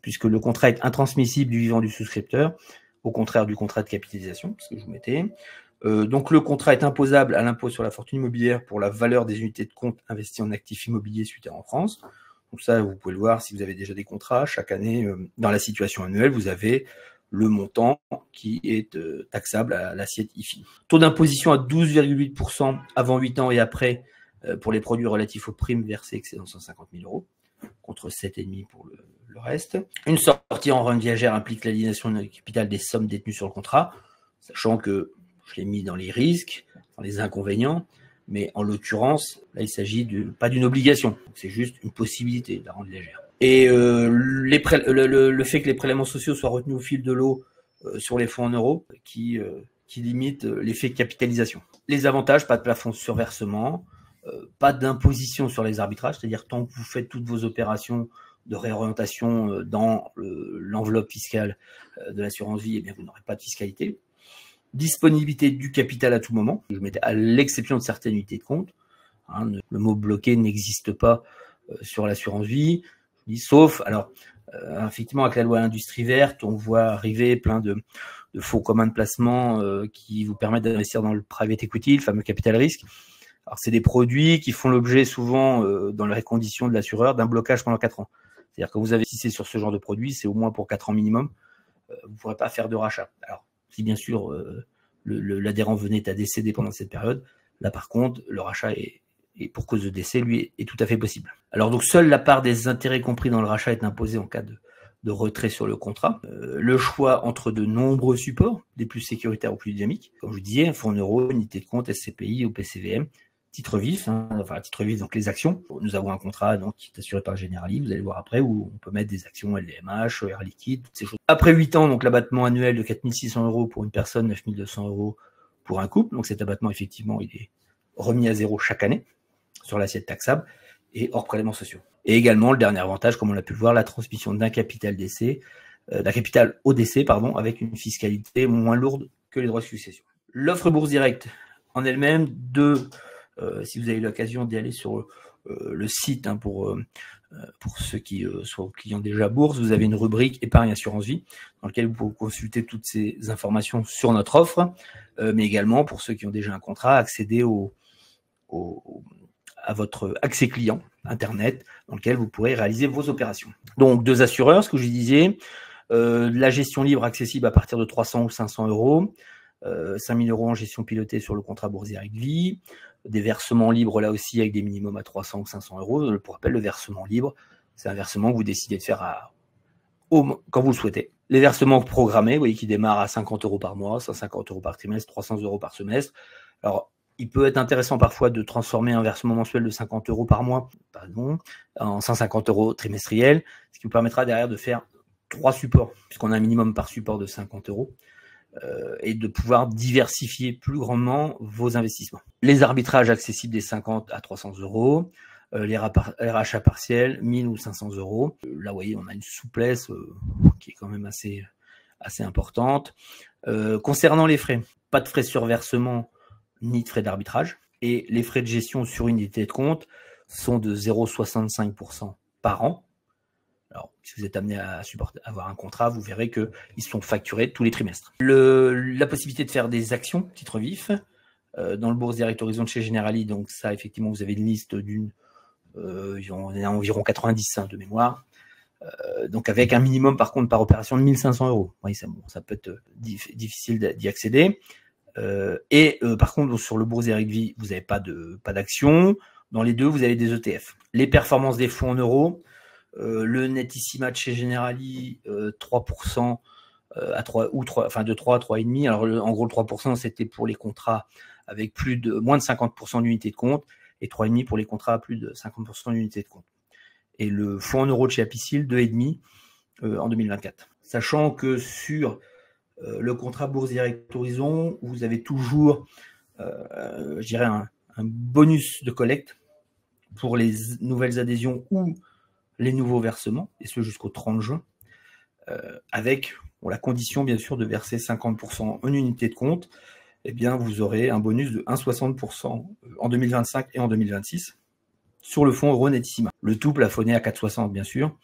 puisque le contrat est intransmissible du vivant du souscripteur, au contraire du contrat de capitalisation, ce que je vous mettais. Donc le contrat est imposable à l'impôt sur la fortune immobilière pour la valeur des unités de compte investies en actifs immobiliers suite en France. Donc ça, vous pouvez le voir si vous avez déjà des contrats. Chaque année, dans la situation annuelle, vous avez le montant qui est taxable à l'assiette IFI. Taux d'imposition à 12,8% avant 8 ans et après pour les produits relatifs aux primes versées excédant 150 000 €, contre 7,5% pour le reste. Une sortie en rente viagère implique l'aliénation de capital des sommes détenues sur le contrat, sachant que je l'ai mis dans les risques, dans les inconvénients, mais en l'occurrence, là, il s'agit pas d'une obligation, c'est juste une possibilité de la rendre légère. Et le fait que les prélèvements sociaux soient retenus au fil de l'eau sur les fonds en euros, qui limite l'effet de capitalisation. Les avantages, pas de plafond sur versement, pas d'imposition sur les arbitrages, c'est-à-dire tant que vous faites toutes vos opérations de réorientation dans l'enveloppe fiscale de l'assurance vie, eh bien vous n'aurez pas de fiscalité. Disponibilité du capital à tout moment, je mettais à l'exception de certaines unités de compte. Le mot bloqué n'existe pas sur l'assurance vie, sauf, alors effectivement avec la loi industrie verte, on voit arriver plein de faux communs de placement qui vous permettent d'investir dans le private equity, le fameux capital risque. Alors c'est des produits qui font l'objet souvent dans les conditions de l'assureur d'un blocage pendant 4 ans. C'est-à-dire que vous investissez sur ce genre de produit, c'est au moins pour 4 ans minimum. Vous ne pourrez pas faire de rachat. Alors, si bien sûr l'adhérent venait à décéder pendant cette période, là par contre, le rachat est pour cause de décès, lui, est tout à fait possible. Alors donc, seule la part des intérêts compris dans le rachat est imposée en cas de retrait sur le contrat. Le choix entre de nombreux supports, des plus sécuritaires ou plus dynamiques, comme je vous disais, fonds en euros, unité de compte, SCPI ou PCVM, titre vif, titre vif, donc les actions. Nous avons un contrat donc, qui est assuré par Generali, vous allez voir après, où on peut mettre des actions LVMH, Air Liquide, toutes ces choses. Après 8 ans, donc l'abattement annuel de 4 600 € pour une personne, 9 200 € pour un couple. Donc cet abattement, effectivement, il est remis à zéro chaque année sur l'assiette taxable et hors prélèvements sociaux. Et également, le dernier avantage, comme on l'a pu le voir, la transmission d'un capital au décès, avec une fiscalité moins lourde que les droits de succession. L'offre bourse directe en elle-même, si vous avez l'occasion d'y aller sur le site, pour ceux qui sont clients déjà bourse, vous avez une rubrique épargne assurance vie dans laquelle vous pouvez consulter toutes ces informations sur notre offre, mais également pour ceux qui ont déjà un contrat, accéder à votre accès client internet dans lequel vous pourrez réaliser vos opérations. Donc 2 assureurs, ce que je disais, la gestion libre accessible à partir de 300 ou 500 €, 5 000 € en gestion pilotée sur le contrat bourse direct vie, des versements libres là aussi avec des minimums à 300 ou 500 €. Pour rappel, le versement libre, c'est un versement que vous décidez de faire quand vous le souhaitez. Les versements programmés, vous voyez, qui démarrent à 50 € par mois, 150 € par trimestre, 300 € par semestre. Alors, il peut être intéressant parfois de transformer un versement mensuel de 50 € par mois, en 150 € trimestriel, ce qui vous permettra derrière de faire 3 supports, puisqu'on a un minimum par support de 50 €, et de pouvoir diversifier plus grandement vos investissements. Les arbitrages accessibles des 50 à 300 €, les rachats partiels, 1000 ou 500 €. Là, vous voyez, on a une souplesse qui est quand même assez importante. Concernant les frais, pas de frais sur versement ni de frais d'arbitrage. Et les frais de gestion sur unité de compte sont de 0,65 % par an. Alors, si vous êtes amené à avoir un contrat, vous verrez qu'ils sont facturés tous les trimestres. La possibilité de faire des actions, titre vif, dans le Bourse Direct Horizon de chez Generali, donc ça, effectivement, vous avez une liste il y en a environ 90 de mémoire. Donc avec un minimum, par contre, par opération de 1 500 €. Oui, ça peut être difficile d'y accéder. Par contre, sur le Bourse Direct Vie, vous n'avez pas d'action. Dans les deux, vous avez des ETF. Les performances des fonds en euros, le Netissima chez Generali, 3% de 3 à 3,5. Alors, en gros, le 3%, c'était pour les contrats avec moins de 50% d'unités de compte et 3,5 pour les contrats à plus de 50% d'unités de compte. Et le fonds en euros de chez Apicil, 2,5 en 2024. Sachant que sur le contrat Bourse Direct Horizon, vous avez toujours, je dirais, un bonus de collecte pour les nouvelles adhésions ou les nouveaux versements, et ce jusqu'au 30 juin, avec la condition, bien sûr, de verser 50% en unité de compte. Eh bien, vous aurez un bonus de 1,60% en 2025 et en 2026 sur le fonds euro Netissima. Le tout plafonné à 4,60, bien sûr,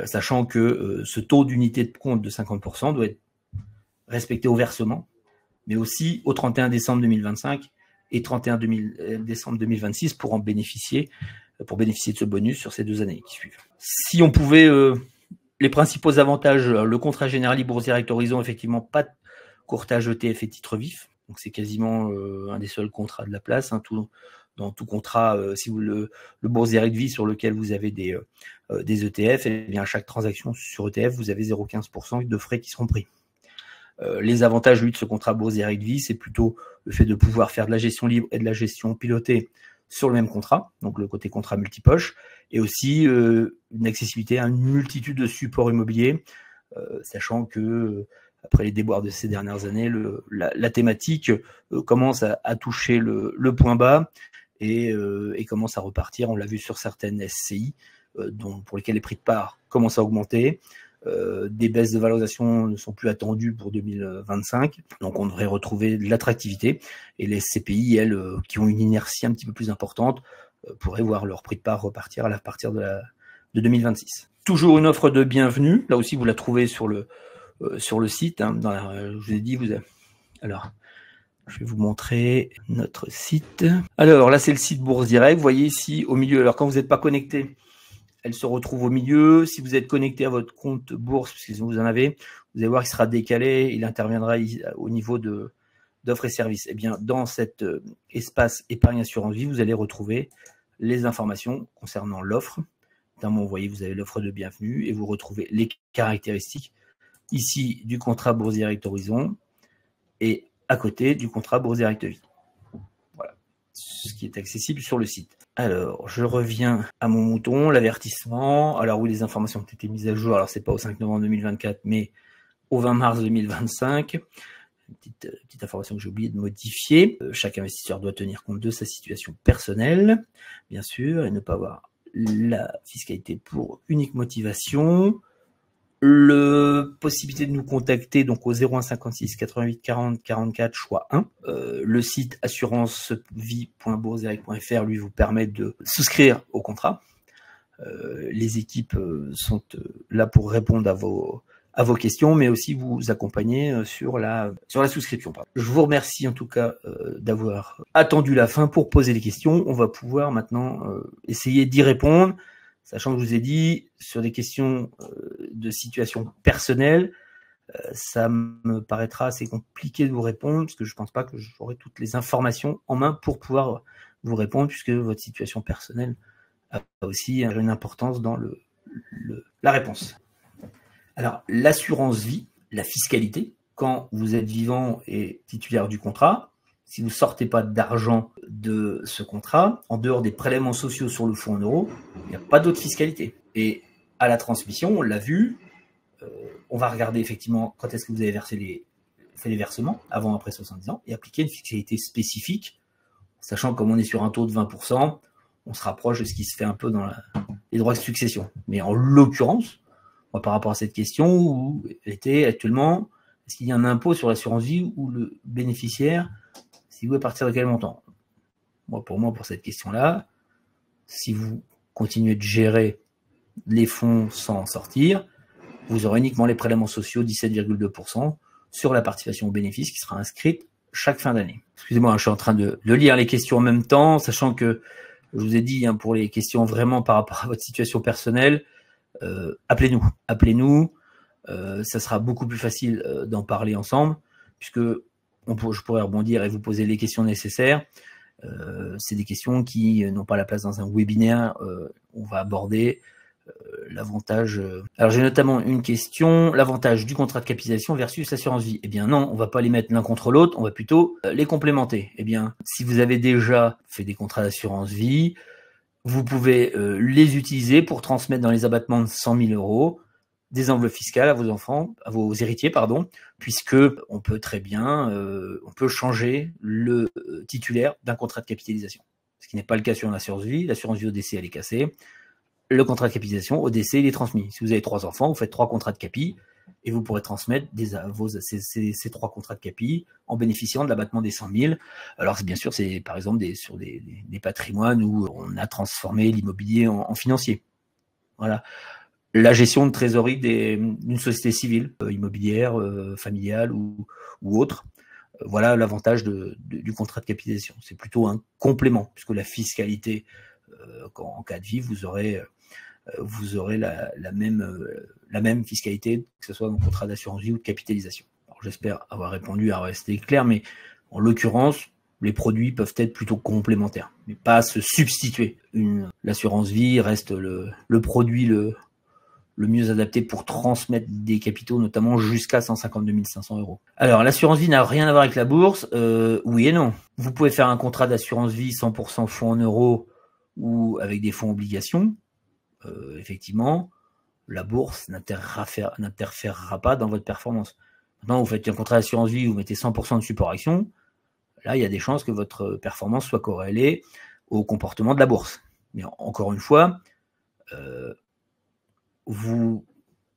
sachant que ce taux d'unité de compte de 50% doit être respecté au versement, mais aussi au 31 décembre 2025 et 31 décembre 2026 pour bénéficier de ce bonus sur ces 2 années qui suivent. Si on pouvait, les principaux avantages, le contrat Generali Bourse Direct Horizon, effectivement, pas de courtage ETF et titre vif, donc c'est quasiment un des seuls contrats de la place. Dans tout contrat, si vous le Bourse Direct Vie sur lequel vous avez des ETF, et bien à chaque transaction sur ETF, vous avez 0,15% de frais qui seront pris. Les avantages, lui, de ce contrat Bourse Direct Vie, c'est plutôt le fait de pouvoir faire de la gestion libre et de la gestion pilotée sur le même contrat, donc le côté contrat multipoche, et aussi une accessibilité à une multitude de supports immobiliers, sachant que après les déboires de ces dernières années, la thématique commence à toucher le point bas et commence à repartir. On l'a vu sur certaines SCI, pour lesquelles les prix de part commencent à augmenter. Des baisses de valorisation ne sont plus attendues pour 2025, donc on devrait retrouver de l'attractivité, et les CPI, elles, qui ont une inertie un petit peu plus importante, pourraient voir leur prix de part repartir à partir de 2026. Toujours une offre de bienvenue, là aussi vous la trouvez sur le site, je vous ai dit, alors je vais vous montrer notre site. Alors là c'est le site Bourse Direct, vous voyez ici au milieu, alors quand vous n'êtes pas connecté, elle se retrouve au milieu. Si vous êtes connecté à votre compte bourse, puisque vous en avez, vous allez voir qu'il sera décalé, il interviendra au niveau d'offres et services. Eh bien, dans cet espace épargne assurance vie, vous allez retrouver les informations concernant l'offre. Notamment, vous voyez, vous avez l'offre de bienvenue et vous retrouvez les caractéristiques ici du contrat Bourse Direct Horizon et à côté du contrat Bourse Direct Vie. Voilà, ce qui est accessible sur le site. Alors, je reviens à mon mouton, l'avertissement. Alors oui, les informations ont été mises à jour. Alors, c'est pas au 5 novembre 2024, mais au 20 mars 2025. Une petite information que j'ai oublié de modifier. Chaque investisseur doit tenir compte de sa situation personnelle, bien sûr, et ne pas avoir la fiscalité pour unique motivation. Possibilité de nous contacter donc au 01 56 88 40 44 choix 1. Le site assurancevie.boursedirect.fr lui vous permet de souscrire au contrat. Les équipes sont là pour répondre à vos questions, mais aussi vous accompagner sur la souscription. Je vous remercie en tout cas d'avoir attendu la fin pour poser les questions. On va pouvoir maintenant essayer d'y répondre. Sachant que je vous ai dit, sur des questions de situation personnelle, ça me paraîtra assez compliqué de vous répondre, parce que je ne pense pas que j'aurai toutes les informations en main pour pouvoir vous répondre, puisque votre situation personnelle a aussi une importance dans la réponse. Alors, l'assurance vie, la fiscalité, quand vous êtes vivant et titulaire du contrat, si vous ne sortez pas d'argent de ce contrat, en dehors des prélèvements sociaux sur le fonds en euros, il n'y a pas d'autre fiscalité. Et à la transmission, on l'a vu, on va regarder effectivement quand est-ce que vous avez fait les versements, avant, après 70 ans, et appliquer une fiscalité spécifique, sachant que comme on est sur un taux de 20%, on se rapproche de ce qui se fait un peu dans les droits de succession. Mais en l'occurrence, par rapport à cette question, où était actuellement, est-ce qu'il y a un impôt sur l'assurance vie où le bénéficiaire, si vous à partir de quel montant? Pour cette question-là, si vous continuez de gérer les fonds sans sortir, vous aurez uniquement les prélèvements sociaux, 17,2%, sur la participation au bénéfice qui sera inscrite chaque fin d'année. Excusez-moi, je suis en train de lire les questions en même temps, sachant que je vous ai dit, pour les questions vraiment par rapport à votre situation personnelle, appelez-nous, ça sera beaucoup plus facile d'en parler ensemble, puisque je pourrais rebondir et vous poser les questions nécessaires. C'est des questions qui n'ont pas la place dans un webinaire. On va aborder l'avantage. Alors j'ai notamment une question, l'avantage du contrat de capitalisation versus l'assurance vie. Eh bien non, on va pas les mettre l'un contre l'autre, on va plutôt les complémenter. Eh bien, si vous avez déjà fait des contrats d'assurance vie, vous pouvez les utiliser pour transmettre dans les abattements de 100 000 € des enveloppes fiscales à vos enfants, à vos héritiers, puisque on peut très bien, on peut changer le titulaire d'un contrat de capitalisation. Ce qui n'est pas le cas sur l'assurance vie au décès, elle est cassée. Le contrat de capitalisation, au décès, il est transmis. Si vous avez 3 enfants, vous faites 3 contrats de capi et vous pourrez transmettre ces 3 contrats de capi en bénéficiant de l'abattement des 100 000. Alors, bien sûr, c'est par exemple sur des patrimoines où on a transformé l'immobilier en financier. Voilà. La gestion de trésorerie d'une société civile, immobilière, familiale ou autre. Voilà l'avantage du contrat de capitalisation. C'est plutôt un complément, puisque la fiscalité, en cas de vie, vous aurez la même fiscalité, que ce soit dans le contrat d'assurance vie ou de capitalisation. J'espère avoir répondu à rester clair, mais en l'occurrence, les produits peuvent être plutôt complémentaires, mais pas se substituer. L'assurance vie reste le produit le mieux adapté pour transmettre des capitaux, notamment jusqu'à 152 500 €. Alors, l'assurance vie n'a rien à voir avec la bourse, oui et non. Vous pouvez faire un contrat d'assurance vie 100% fonds en euros ou avec des fonds obligations. Effectivement, la bourse n'interférera pas dans votre performance. Maintenant, vous faites un contrat d'assurance vie, vous mettez 100% de support action. Là, il y a des chances que votre performance soit corrélée au comportement de la bourse. Mais encore une fois,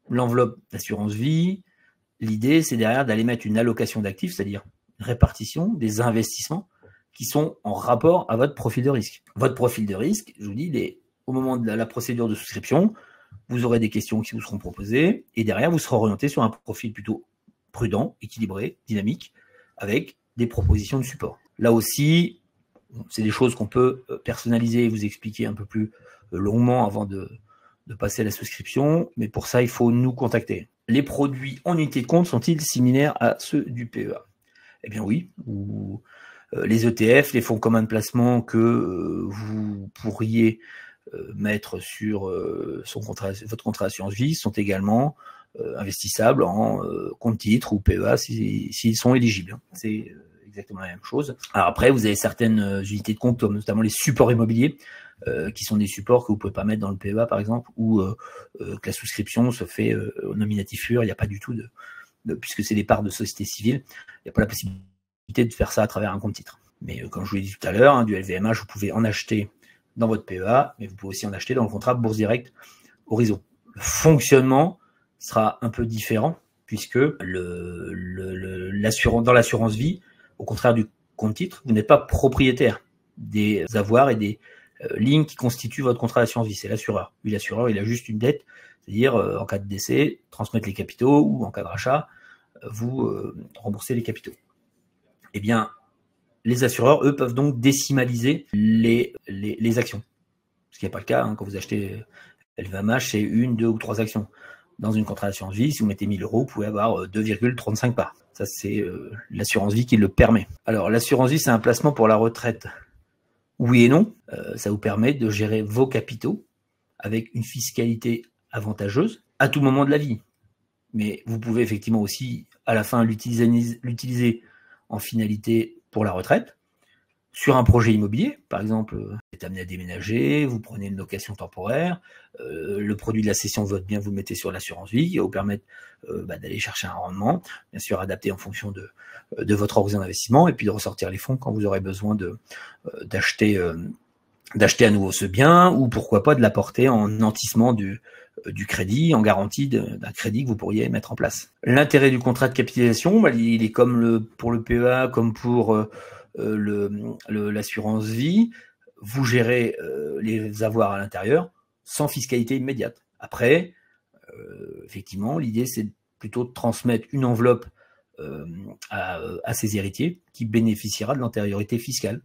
l'enveloppe d'assurance vie, l'idée, c'est derrière d'aller mettre une allocation d'actifs, c'est-à-dire une répartition des investissements qui sont en rapport à votre profil de risque. Votre profil de risque, je vous dis, au moment de la procédure de souscription, vous aurez des questions qui vous seront proposées et derrière, vous serez orienté sur un profil plutôt prudent, équilibré, dynamique, avec des propositions de support. Là aussi, c'est des choses qu'on peut personnaliser et vous expliquer un peu plus longuement avant de de passer à la souscription, mais pour ça, il faut nous contacter. Les produits en unité de compte sont-ils similaires à ceux du PEA? Eh bien oui, les ETF, les fonds communs de placement que vous pourriez mettre sur votre contrat d'assurance vie sont également investissables en compte titre ou PEA s'ils sont éligibles. C'est exactement la même chose. Alors après, vous avez certaines unités de compte, notamment les supports immobiliers, qui sont des supports que vous pouvez pas mettre dans le PEA par exemple, ou que la souscription se fait au nominatif pur. Il n'y a pas du tout puisque c'est des parts de société civile, il n'y a pas la possibilité de faire ça à travers un compte titre. Mais comme je vous l'ai dit tout à l'heure, du LVMH, vous pouvez en acheter dans votre PEA, mais vous pouvez aussi en acheter dans le contrat Bourse Directe Horizon. Le fonctionnement sera un peu différent, puisque dans l'assurance vie, au contraire du compte titre, vous n'êtes pas propriétaire des avoirs et des lignes qui constituent votre contrat d'assurance vie. C'est l'assureur. Lui, l'assureur, il a juste une dette, c'est-à-dire en cas de décès, transmettre les capitaux, ou en cas de rachat, vous remboursez les capitaux. Eh bien, les assureurs, eux, peuvent donc décimaliser les actions. Ce qui n'est pas le cas quand vous achetez LVMH, c'est 1, 2 ou 3 actions. Dans une contrat d'assurance vie, si vous mettez 1000 €, vous pouvez avoir 2,35 parts. Ça, c'est l'assurance vie qui le permet. Alors, l'assurance vie, c'est un placement pour la retraite. Oui et non. Ça vous permet de gérer vos capitaux avec une fiscalité avantageuse à tout moment de la vie. Mais vous pouvez effectivement aussi, à la fin, l'utiliser en finalité pour la retraite, sur un projet immobilier, par exemple, vous êtes amené à déménager, vous prenez une location temporaire, le produit de la cession de votre bien, vous le mettez sur l'assurance vie, qui va vous permettre d'aller chercher un rendement, bien sûr adapté en fonction de votre horizon d'investissement, et puis de ressortir les fonds quand vous aurez besoin d'acheter à nouveau ce bien, ou pourquoi pas de l'apporter en nantissement du crédit, en garantie d'un crédit que vous pourriez mettre en place. L'intérêt du contrat de capitalisation, il est comme pour le PEA, comme pour l'assurance vie. Vous gérez les avoirs à l'intérieur sans fiscalité immédiate. Après, effectivement, l'idée c'est plutôt de transmettre une enveloppe à ses héritiers qui bénéficiera de l'antériorité fiscale.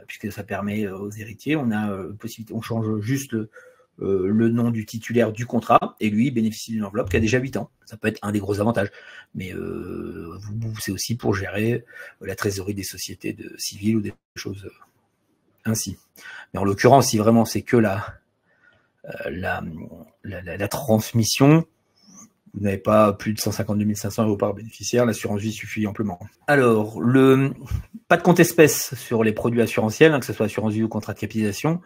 Puisque ça permet aux héritiers, on a possibilité, on change juste le nom du titulaire du contrat, et lui bénéficie d'une enveloppe qui a déjà 8 ans. Ça peut être un des gros avantages. Mais c'est aussi pour gérer la trésorerie des sociétés civiles ou des choses ainsi. Mais en l'occurrence, si vraiment c'est que la transmission, vous n'avez pas plus de 152 500 € par bénéficiaire, l'assurance vie suffit amplement. Alors, pas de compte espèce sur les produits assurantiels, que ce soit assurance vie ou contrat de capitalisation.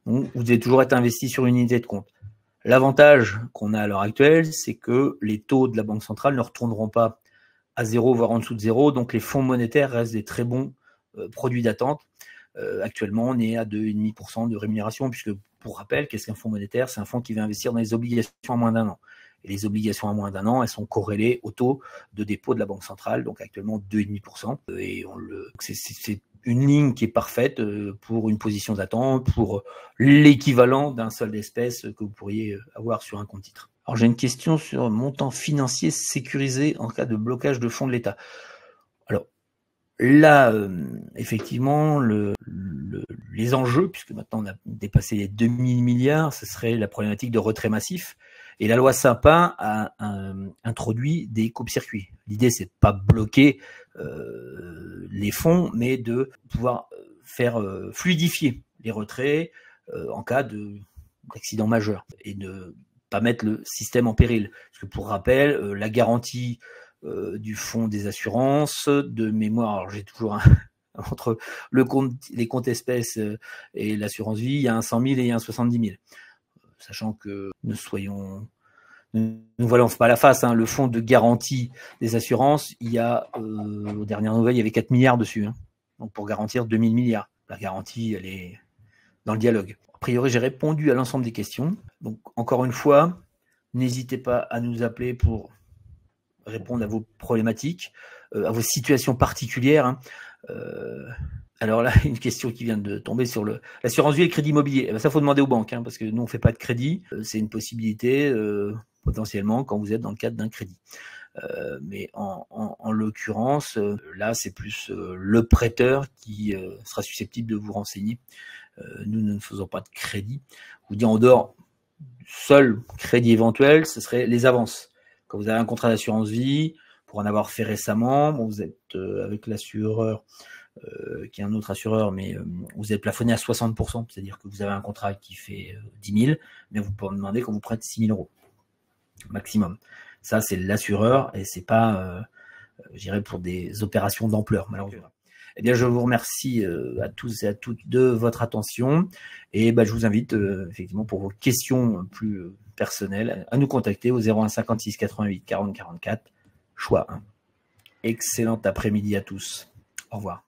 Donc, vous devez toujours être investi sur une unité de compte. L'avantage qu'on a à l'heure actuelle, c'est que les taux de la Banque centrale ne retourneront pas à 0, voire en dessous de 0. Donc, les fonds monétaires restent des très bons produits d'attente. Actuellement, on est à 2,5% de rémunération, puisque, pour rappel, qu'est-ce qu'un fonds monétaire? C'est un fonds qui va investir dans les obligations à moins d'1 an. Et les obligations à moins d'1 an, elles sont corrélées au taux de dépôt de la Banque centrale, donc actuellement 2,5%. Et c'est une ligne qui est parfaite pour une position d'attente, pour l'équivalent d'un solde d'espèces que vous pourriez avoir sur un compte titre. Alors j'ai une question sur montant financier sécurisé en cas de blocage de fonds de l'État. Alors là, effectivement, les enjeux, puisque maintenant on a dépassé les 2000 milliards, ce serait la problématique de retrait massif. Et la loi Sapin a introduit des coupes-circuits. L'idée, c'est de pas bloquer les fonds, mais de pouvoir faire fluidifier les retraits en cas d'accident majeur et de pas mettre le système en péril. Parce que pour rappel, la garantie du fonds des assurances, de mémoire, alors j'ai toujours entre les comptes espèces et l'assurance vie, il y a un 100 000 et il y a un 70 000. Sachant que ne voilons pas la face, le fonds de garantie des assurances, il y a, aux dernières nouvelles, il y avait 4 milliards dessus, donc pour garantir 2000 milliards. La garantie, elle est dans le dialogue. A priori, j'ai répondu à l'ensemble des questions. Donc, encore une fois, n'hésitez pas à nous appeler pour répondre à vos problématiques, à vos situations particulières. Alors là, une question qui vient de tomber sur l'assurance vie et le crédit immobilier. Ça, faut demander aux banques, parce que nous, on ne fait pas de crédit. C'est une possibilité, potentiellement, quand vous êtes dans le cadre d'un crédit. Mais en l'occurrence, là, c'est plus le prêteur qui sera susceptible de vous renseigner. Nous ne faisons pas de crédit. Je vous dis, en dehors seul crédit éventuel, ce serait les avances. Quand vous avez un contrat d'assurance vie, pour en avoir fait récemment, bon, vous êtes avec l'assureur, qui est un autre assureur, mais vous êtes plafonné à 60%, c'est-à-dire que vous avez un contrat qui fait 10 000, mais vous pouvez me demander qu'on vous prête 6 000 € maximum. Ça, c'est l'assureur et c'est pas, je dirais, pour des opérations d'ampleur, malheureusement. Eh bien, je vous remercie à tous et à toutes de votre attention et je vous invite effectivement pour vos questions plus personnelles à nous contacter au 01 56 88 40 44, choix 1. Excellent après-midi à tous. Au revoir.